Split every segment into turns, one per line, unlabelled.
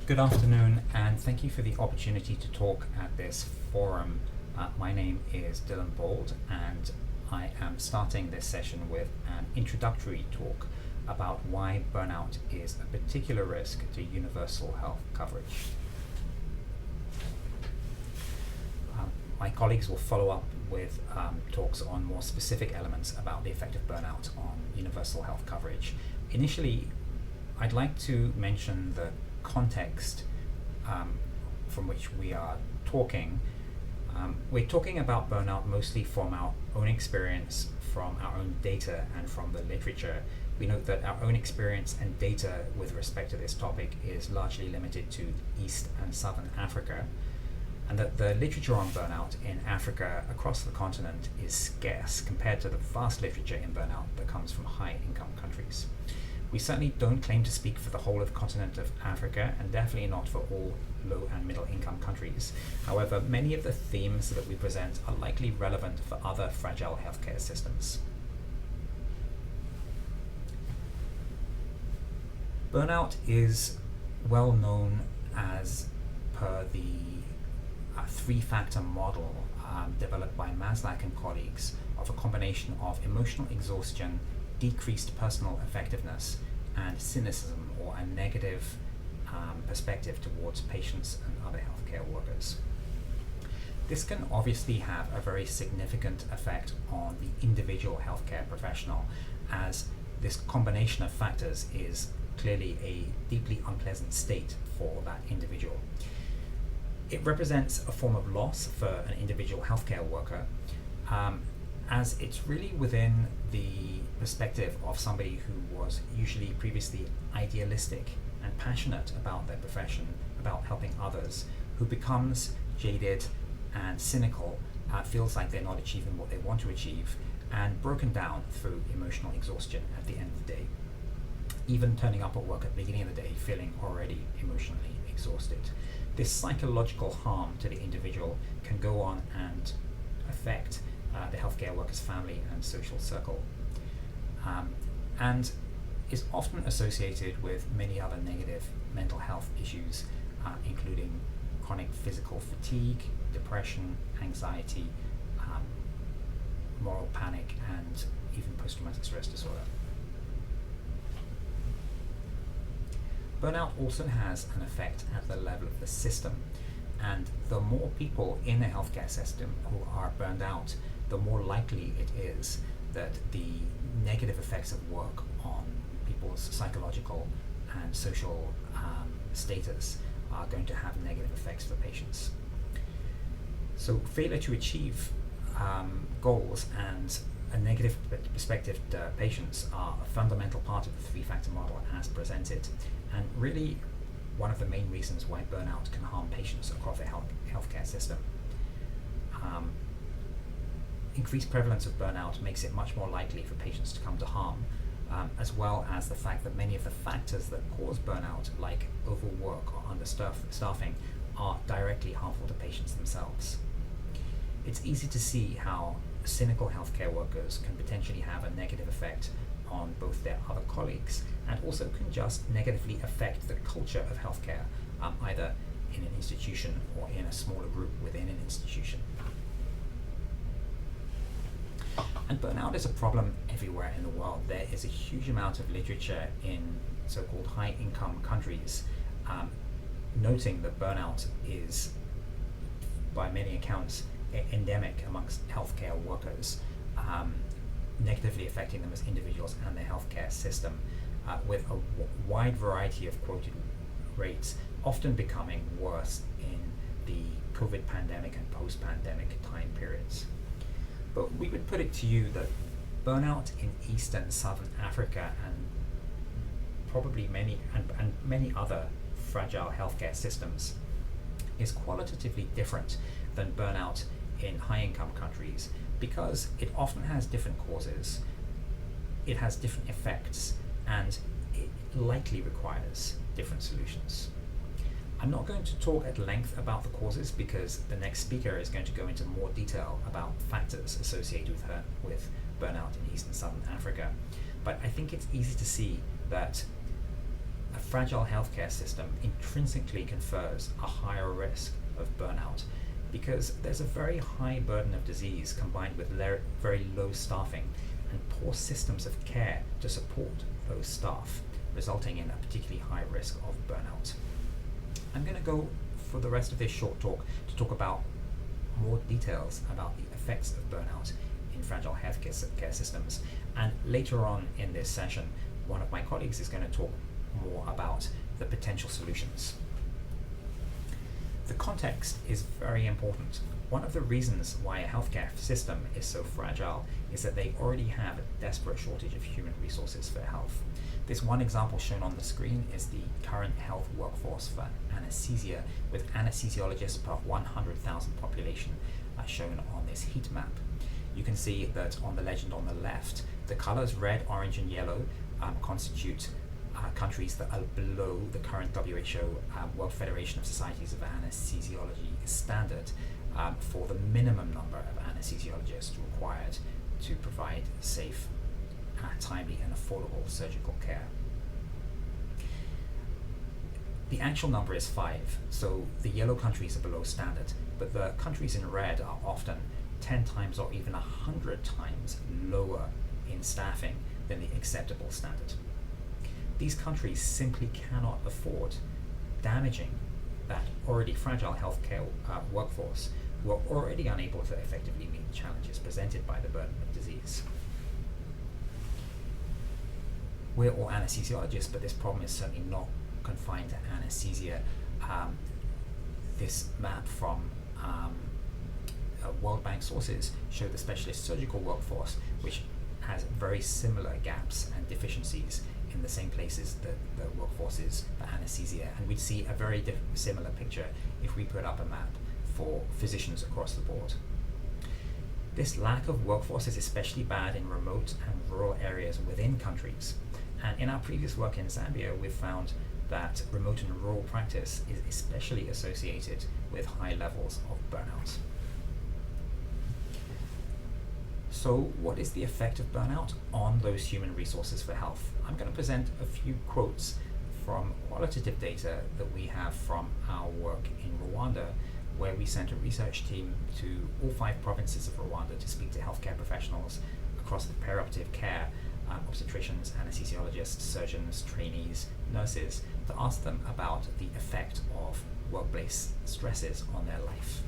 Good afternoon, and thank you for the opportunity to talk at this forum. My name is Dylan Bold, and I am starting this session with an introductory talk about why burnout is a particular risk to universal health coverage. My colleagues will follow up with talks on more specific elements about the effect of burnout on universal health coverage. Initially, I'd like to mention the context from which we are talking. We're talking about burnout mostly from our own experience, from our own data, and from the literature. We note that our own experience and data with respect to this topic is largely limited to East and Southern Africa, and that the literature on burnout in Africa across the continent is scarce compared to the vast literature in burnout that comes from high-income countries. We certainly don't claim to speak for the whole of the continent of Africa, and definitely not for all low and middle income countries. However, many of the themes that we present are likely relevant for other fragile healthcare systems. Burnout is well known as per the three-factor model developed by Maslach and colleagues of a combination of emotional exhaustion, decreased personal effectiveness, and cynicism, or a negative perspective towards patients and other healthcare workers. This can obviously have a very significant effect on the individual healthcare professional, as this combination of factors is clearly a deeply unpleasant state for that individual. It represents a form of loss for an individual healthcare worker, as it's really within the perspective of somebody who was usually previously idealistic and passionate about their profession, about helping others, who becomes jaded and cynical, feels like they're not achieving what they want to achieve, and broken down through emotional exhaustion at the end of the day. Even turning up at work at the beginning of the day feeling already emotionally exhausted. This psychological harm to the individual can go on and affect the healthcare worker's family and social circle, and is often associated with many other negative mental health issues, including chronic physical fatigue, depression, anxiety, moral panic, and even post-traumatic stress disorder. Burnout also has an effect at the level of the system, and the more people in a healthcare system who are burned out, the more likely it is that the negative effects of work on people's psychological and social status are going to have negative effects for patients. So failure to achieve goals and a negative perspective to patients are a fundamental part of the three-factor model as presented, and really one of the main reasons why burnout can harm patients across the healthcare system. Increased prevalence of burnout makes it much more likely for patients to come to harm, as well as the fact that many of the factors that cause burnout, like overwork or understaffing, are directly harmful to patients themselves. It's easy to see how cynical healthcare workers can potentially have a negative effect on both their other colleagues, and also can just negatively affect the culture of healthcare, either in an institution or in a smaller group within an institution. And burnout is a problem everywhere in the world. There is a huge amount of literature in so-called high-income countries noting that burnout is, by many accounts, endemic amongst healthcare workers, negatively affecting them as individuals and their healthcare system, with a wide variety of quoted rates, often becoming worse in the COVID pandemic and post-pandemic time periods. But we would put it to you that burnout in East and Southern Africa, and probably many other fragile healthcare systems, is qualitatively different than burnout in high-income countries, because it often has different causes, it has different effects, and it likely requires different solutions. I'm not going to talk at length about the causes, because the next speaker is going to go into more detail about factors associated with burnout in East and Southern Africa. But I think it's easy to see that a fragile healthcare system intrinsically confers a higher risk of burnout because there's a very high burden of disease combined with very low staffing and poor systems of care to support those staff, resulting in a particularly high risk of burnout. I'm going to go for the rest of this short talk to talk about more details about the effects of burnout in fragile healthcare systems, and later on in this session one of my colleagues is going to talk more about the potential solutions. The context is very important. One of the reasons why a healthcare system is so fragile is that they already have a desperate shortage of human resources for health. This one example shown on the screen is the current health workforce for anesthesia, with anesthesiologists per 100,000 population shown on this heat map. You can see that on the legend on the left, the colors red, orange and yellow constitute countries that are below the current WHO World Federation of Societies of Anesthesiology standard for the minimum number of anesthesiologists required to provide safe, timely and affordable surgical care. The actual number is 5, so the yellow countries are below standard, but the countries in red are often 10 times or even 100 times lower in staffing than the acceptable standard. These countries simply cannot afford damaging that already fragile healthcare workforce, who are already unable to effectively meet challenges presented by the burden of disease. We're all anesthesiologists, but this problem is certainly not confined to anesthesia. This map from World Bank sources show the specialist surgical workforce, which has very similar gaps and deficiencies in the same places that the workforce is for anesthesia, and we'd see a very similar picture if we put up a map for physicians across the board. This lack of workforce is especially bad in remote and rural areas within countries, and in our previous work in Zambia we've found that remote and rural practice is especially associated with high levels of burnout. So what is the effect of burnout on those human resources for health? I'm going to present a few quotes from qualitative data that we have from our work in Rwanda, where we sent a research team to all 5 provinces of Rwanda to speak to healthcare professionals across the perioperative care, obstetricians, anesthesiologists, surgeons, trainees, nurses, to ask them about the effect of workplace stresses on their life.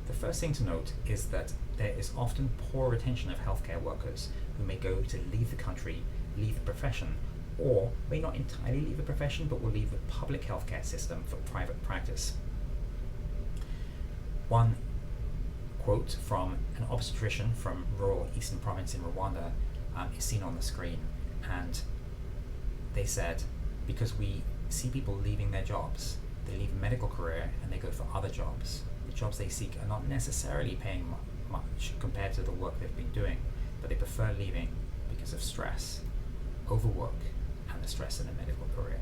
The first thing to note is that there is often poor retention of healthcare workers who may go to leave the country, leave the profession, or may not entirely leave the profession but will leave the public healthcare system for private practice. One quote from an obstetrician from rural Eastern Province in Rwanda is seen on the screen, and they said, because we see people leaving their jobs, they leave a medical career and they go for other jobs. The jobs they seek are not necessarily paying much compared to the work they've been doing, but they prefer leaving because of stress, overwork, and the stress in a medical career.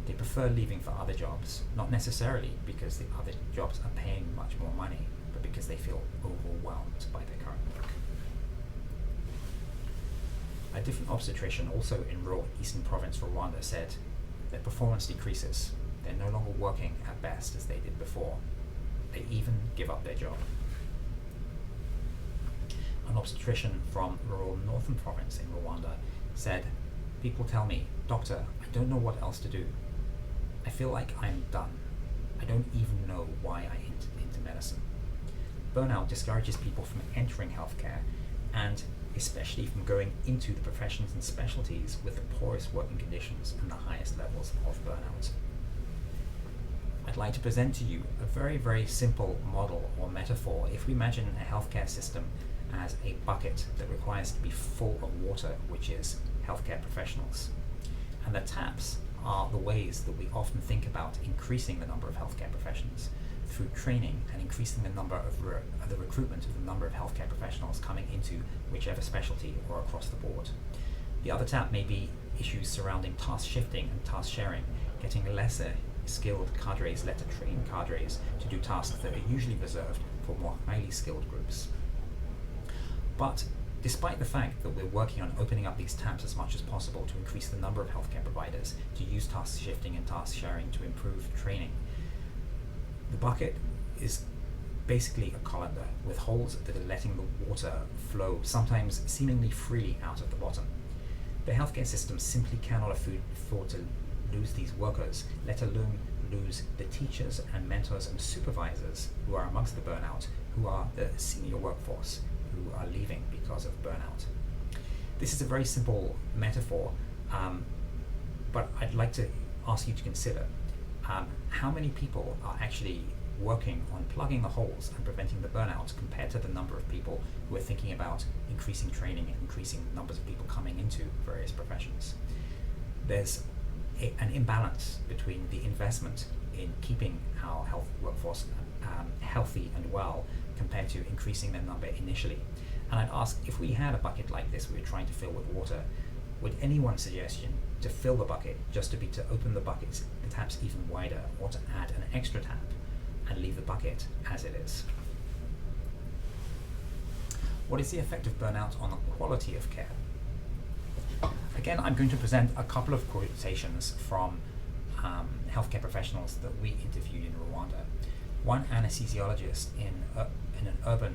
They prefer leaving for other jobs, not necessarily because the other jobs are paying much more money, but because they feel overwhelmed by their current work. A different obstetrician, also in rural Eastern Province, Rwanda, said their performance decreases. They're no longer working at best as they did before. They even give up their job. An obstetrician from rural Northern Province in Rwanda said, people tell me, doctor, I don't know what else to do. I feel like I'm done. I don't even know why I entered into medicine. Burnout discourages people from entering healthcare, and especially from going into the professions and specialties with the poorest working conditions and the highest levels of burnout. I'd like to present to you a very, very simple model or metaphor. If we imagine a healthcare system as a bucket that requires to be full of water, which is healthcare professionals, and the taps are the ways that we often think about increasing the number of healthcare professionals through training and increasing the number of the recruitment of the number of healthcare professionals coming into whichever specialty or across the board. The other tap may be issues surrounding task shifting and task sharing, getting lesser skilled cadres led to train cadres to do tasks that are usually reserved for more highly skilled groups. But Despite the fact that we're working on opening up these taps as much as possible to increase the number of healthcare providers, to use task shifting and task sharing to improve training, the bucket is basically a colander with holes that are letting the water flow, sometimes seemingly freely, out of the bottom. The healthcare system simply cannot afford to lose these workers, let alone lose the teachers and mentors and supervisors who are amongst the burnout, who are the senior workforce who are leaving because of burnout. This is a very simple metaphor, but I'd like to ask you to consider how many people are actually working on plugging the holes and preventing the burnout compared to the number of people who are thinking about increasing training and increasing numbers of people coming into various professions. There's an imbalance between the investment in keeping our health workforce healthy and well compared to increasing their number initially. And I'd ask, if we had a bucket like this we were trying to fill with water, would anyone's suggestion to fill the bucket just to open the buckets, the taps even wider, or to add an extra tap and leave the bucket as it is? What is the effect of burnout on the quality of care? Again, I'm going to present a couple of quotations from healthcare professionals that we interviewed in Rwanda. One anesthesiologist in an urban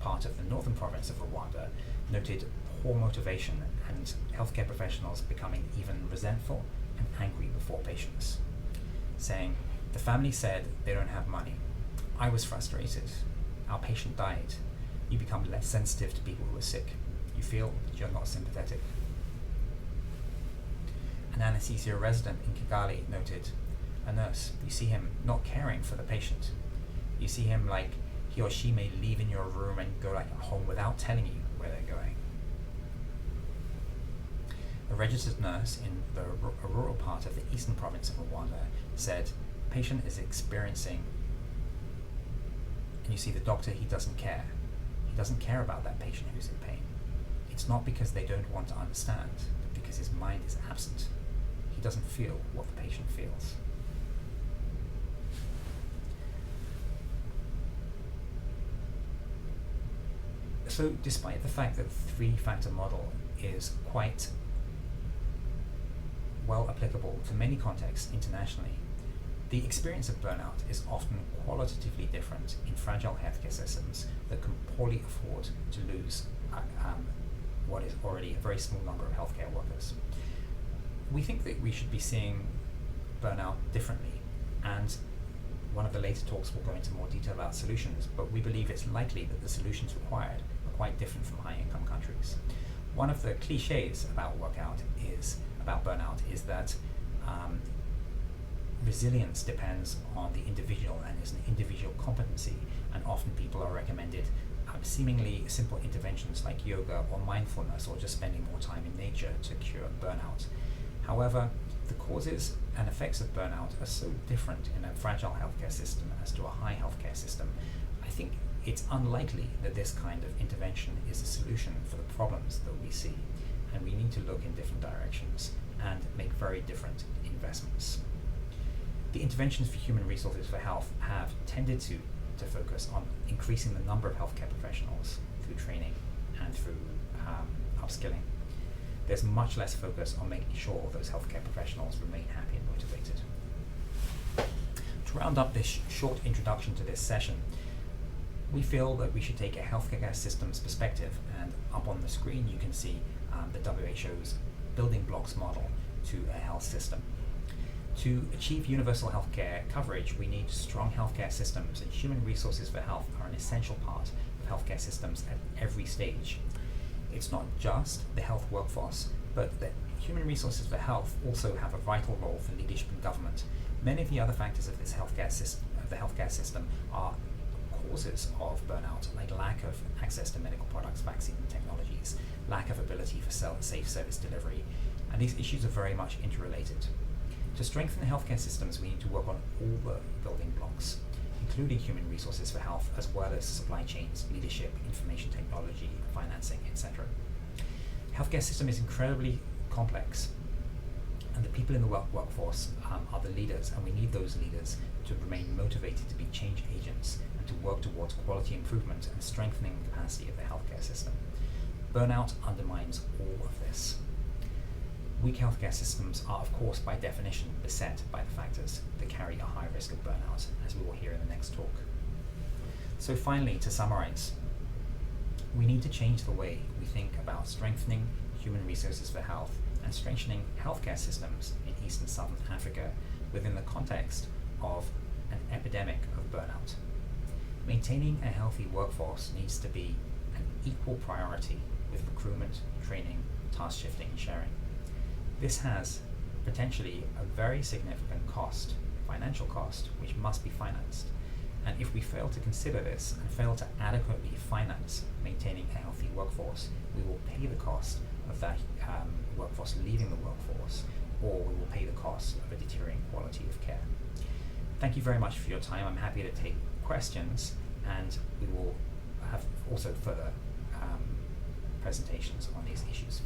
part of the northern province of Rwanda noted poor motivation and healthcare professionals becoming even resentful and angry before patients, saying, "The family said they don't have money. I was frustrated. Our patient died. You become less sensitive to people who are sick. You feel that you're not sympathetic." An anesthesia resident in Kigali noted, "A nurse, you see him not caring for the patient. You see him like he or she may leave in your room and go like home without telling you where they're going." A registered nurse in a rural part of the eastern province of Rwanda said, "Patient is experiencing," and you see the doctor, he doesn't care. He doesn't care about that patient who's in pain. It's not because they don't want to understand, but because his mind is absent. He doesn't feel what the patient feels. So despite the fact that the three-factor model is quite well applicable to many contexts internationally, the experience of burnout is often qualitatively different in fragile healthcare systems that can poorly afford to lose what is already a very small number of healthcare workers. We think that we should be seeing burnout differently, and one of the later talks will go into more detail about solutions, but we believe it's likely that the solutions required are quite different from high-income countries. One of the cliches about burnout is that resilience depends on the individual and is an individual competency, and often people are recommended seemingly simple interventions like yoga or mindfulness or just spending more time in nature to cure burnout. However, the causes and effects of burnout are so different in a fragile healthcare system as to a high healthcare system. I think it's unlikely that this kind of intervention is a solution for the problems that we see, and we need to look in different directions and make very different investments. The interventions for human resources for health have tended to focus on increasing the number of healthcare professionals through training and through upskilling. There's much less focus on making sure those healthcare professionals remain happy and motivated. To round up this short introduction to this session, we feel that we should take a healthcare systems perspective, and up on the screen you can see the WHO's building blocks model to a health system. To achieve universal healthcare coverage, we need strong healthcare systems, and human resources for health are an essential part of healthcare systems at every stage. It's not just the health workforce, but the human resources for health also have a vital role for leadership and government. Many of the other factors of this healthcare system are causes of burnout, like lack of access to medical products, vaccines, and technologies, lack of ability for safe service delivery, and these issues are very much interrelated. To strengthen healthcare systems, we need to work on all the building blocks, including human resources for health, as well as supply chains, leadership, information technology, financing, etc. Healthcare system is incredibly complex, and the people in the workforce are the leaders, and we need those leaders to remain motivated to be change agents and to work towards quality improvement and strengthening the capacity of the healthcare system. Burnout undermines all of this. Weak healthcare systems are, of course, by definition, beset by the factors that carry a high risk of burnout, as we will hear in the next talk. So finally, to summarize, we need to change the way we think about strengthening human resources for health and strengthening healthcare systems in East and Southern Africa within the context of an epidemic of burnout. Maintaining a healthy workforce needs to be an equal priority with recruitment, training, task shifting, and sharing. This has potentially a very significant cost, financial cost, which must be financed. And if we fail to consider this and fail to adequately finance maintaining a healthy workforce, we will pay the cost of that workforce leaving the workforce, or we will pay the cost of a deteriorating quality of care. Thank you very much for your time. I'm happy to take questions, and we will have also further presentations on these issues.